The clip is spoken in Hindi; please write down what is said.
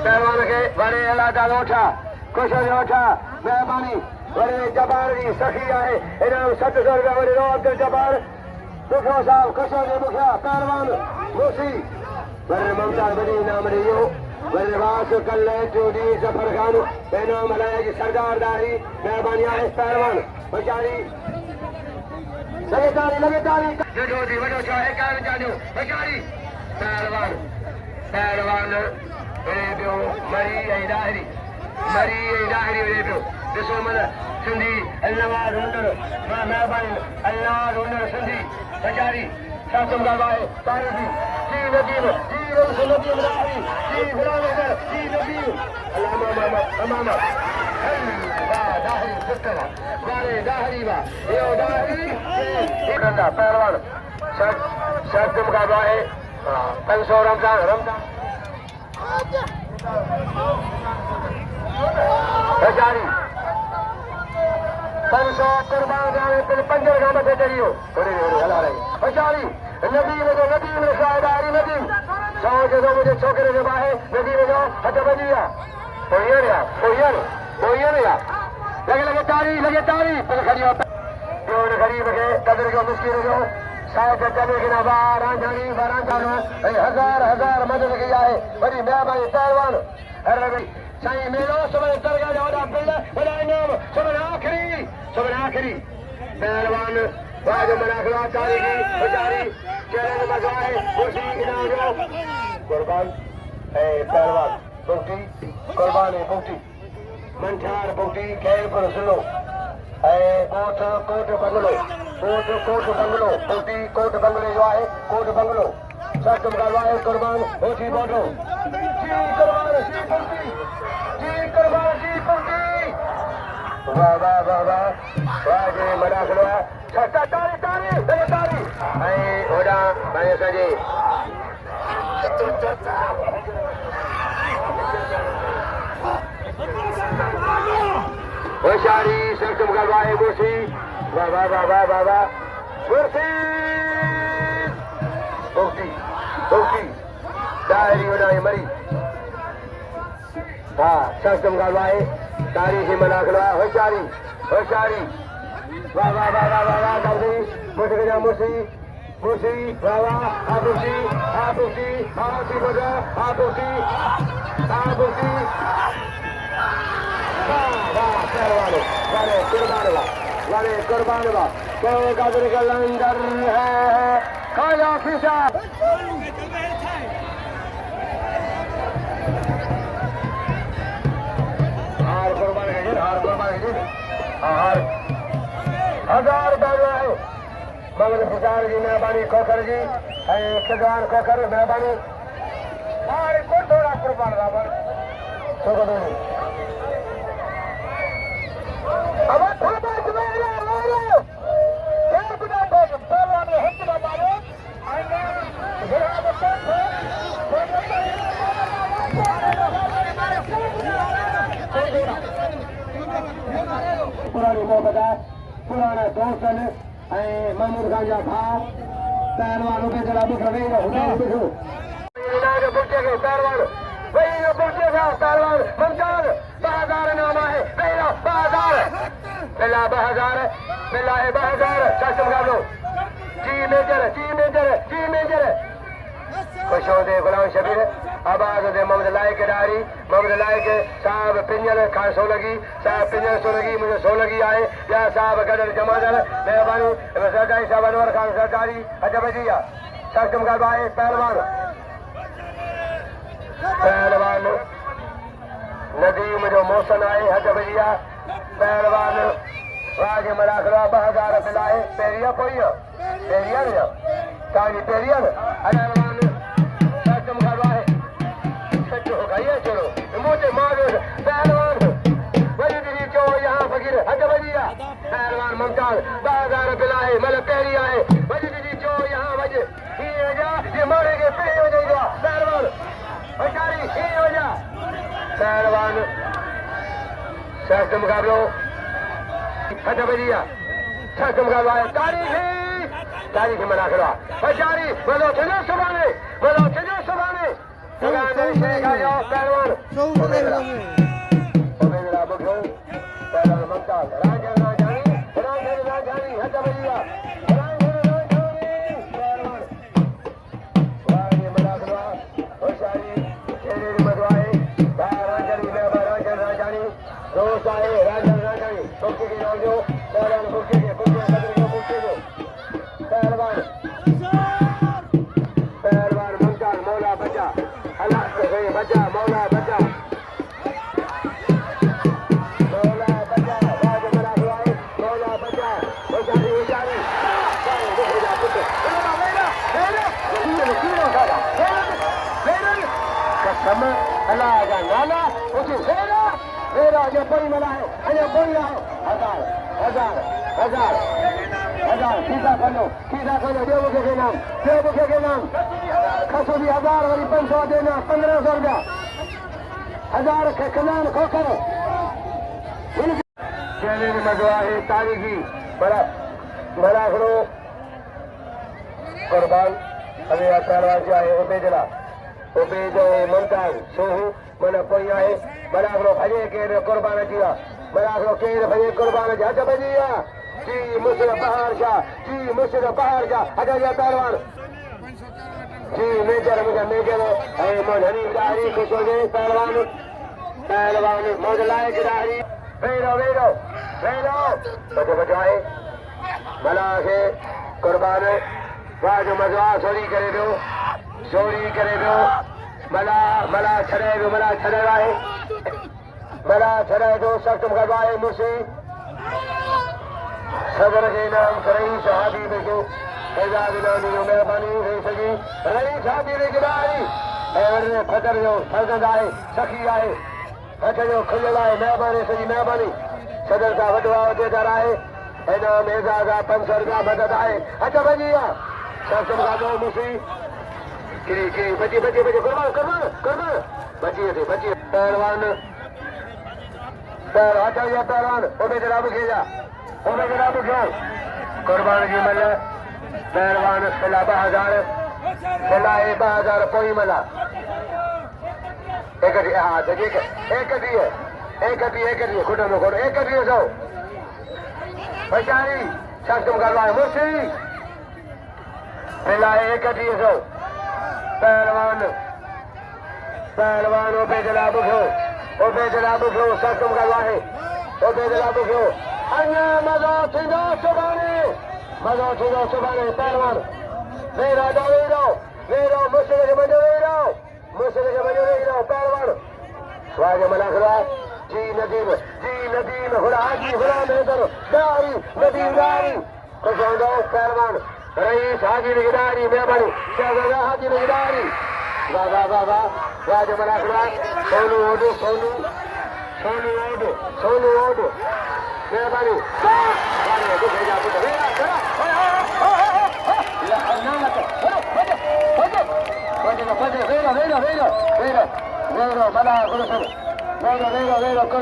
पहलवान के बड़े इलाका लोठा कुछ लोठा मेहरबानी बड़े जबार की सखी है इनाम 700 रुपया बड़े अब्दुल जबार मुखिया साहब कुशो के मुखिया पहलवान मुसी बड़े मुमताज बड़ी इनाम रियो बड़े वास कल चोरी जफर खान इनाम मलाह सरदारदारी मेहरबानी है पहलवान बेचारी लगातारी जोधी वडो छो है कार जानो बेचारी पहलवान पहलवान रेबियो मरी दाहिरी रे पियो ॾिसो मन सिंधी अल्लाह रुंडर मेहरबानी अल्लाह रुंडर सिंधी बेचारी छा संभाल आहे तारीफ़ी जी नदीम जी रऊस नदीम दाहिरी जी गुलाम जी नदीम अल्लाह मामा वाह दाहिरी सुठा वारे दाहिरी वाह यो दाहिरी कंदा पहलवान शर्त मुकाबला आहे 500 रमजान बेचारी 500 कुर्बान जाने पे 5 का मथे चढ़ियो थोड़ी हला रही बेचारी नदीम शाहदारी नदीम सौ जो मुझे छोकरे के बाहे नदीम जो हट बजिया कोई लगे तारी पर खड़ियो जो गरीब के कदर जो मुश्किल जो शायद चले कि ना बारां हजार मदद की है बड़ी मेहरबानी पहलवान अरे साईं मेलो सुबह दरगाह जा वॾा बिल वॾा इनाम सुबह आखिरी पहलवान बाज मलाखरा तारीखी बेचारी चैलेंज मजाए खुशी इनाम जो कुर्बान पहलवान बुटी कुर्बान बुटी मंठार बुटी कैलपुर जिलो कोट बंगलो बुटी कोट बंगले जो है कोट बंगलो सच मुकाबला कुर्बान होठी बोटो वाह जी मलाखरो तारी ओडा भाई सजी होशियारी सख्त मुकाबला है कुर्सी वाह कुर्सी बुकी दायरी उड़ाई मरी हाँ सख्त मुकाबला है तारीखी मलाखरा होशियारी वाह दादी मुसी वाह आबुसी बजा आबुसी वारे कुर्बान कोई कदर का लंगर है खाया फिशा हार कुर्बान हजार डाला है मगर फिशार जी मेहरबानी खोखर जी खिदान खोखर मेहरबानी हार को थोड़ा कुर्बान राबर पुरानी मोहब्बत पुराना दोस्तन महमूद खान जा भाव पहलवान उबेदुल्लाह बुघियो पहलवान वही पहलवान मुमताज 2000 नाम है 2000 चाचा मुकाबलो जी मेजर खुशो दे गुलाम शबीर आबाद दे मोहम्मद लाइक डारी मोहम्मद लाइक साहब पिंजल खान सोलगी साहब पिंजल सोलगी मुझे सोलगी आए या साहब गदर जमादर मेहरबानी सरदारी साहब अनवर खान सरदारी अजबजिया सख्त मुकाबला है पहलवान नदीम जो मौसम आए अजबजिया पहलवान राज मलाखरा 2000 पिलाए पेरिया पोइया पेरिया ताजी पेरिया पहलवान सख्त मुकाबला है चलो मुझे मारो पहलवान बड़ी दीदी चो यहाँ फकीर अजबजिया पहलवान मुमताज 2000 पिलाए मतलब पेरिया है बड़ी दीदी चो यहाँ वजह ये मारेंगे पे हो जाएगा पहलवान बेचारी ही हो जा पहलवान सख्त मुकाबलो अजबजिया सख्त मुकाबला है तारीखी मलाखरा बेचारी बोलो चलो सुबाने Pehlwan. Ubedullah Bughio. Pehlwan Mumtaz. Rajan Rajani. Hata Baliya. Pehlwan. Wali Malakhro. Hussain. Shedi Madwai. Rajan Rajani. Hussain. Rajan Rajani. Kushti ke Rojo. Pehlwan Kushti ke Pehlwan. Pehlwan Mumtaz. Mola bacha. Allah se bacha. Mola bacha. Sama Allah aja nala, uci Fida, Fida aja poi Malah, aja poi lah, hazar, kita kano, dia bukan kenam, kasih hazar, wali 500 dena, 1500 rupiah, hazar ke kenam kau kano. Jadi ini masalah tarihi, Malakhro, korban, अभी पेहलवान जो है Ubedullah Mumtaz Sohoo mana koy आहे Malakhro भजे के कुर्बान किया Malakhro के भजे कुर्बान किया अच्छा भजिया जी मुसर बहार शाह अच्छा ये पेहलवान जी मेजर है मोहनी दारी खुश हो गए पेहलवान मौज लायक दारी वेरो बचो आए Malah के कुर्बान वाजो मजवा चोरी करे दो Malah छड़े दो सख्त करवाए मुझसे सदर के नाम करई शहादी देखो एजाज नानी मेहरबानी हो सकी रही शादी की बारी और फकर जो फर्जंद आए सखी आए हथ जो खुलियल आए मेहरबानी सदर का वडवा वडेदार आए इनाम एजाज 500 रुपया मदद आए अच्छा भजिया सख्त करवाओ मुझसे Kiri, baca, korban. Baca. Pehlwan. Hata ya Pehlwan. Ubedullah Bughio. Korban ji Malah. Pehlwan Fila 2000 कोई Malah. एक खुदा में खोड़ एक जाओ बेचारी सख्त करवाए मुझसे Fila एक जाओ Pehlwan Ubedullah Bughio सख्त करवाए Ubedullah Bughio अन्य मज़ो थींदो सुभाणे Pehlwan वेरो मुश्किल खे मज़ो वेरो Pehlwan स्वाज Malakhro जी नदीम हाजी गुलाम हैदर दारी नदीम दारी खुश होंदो Pehlwan रईस हाजी निगरानी मेहरबानी शहजादा हाजी निगरानी वाह राज Malakhro सोनू ओडो मेहरबानी Malakhro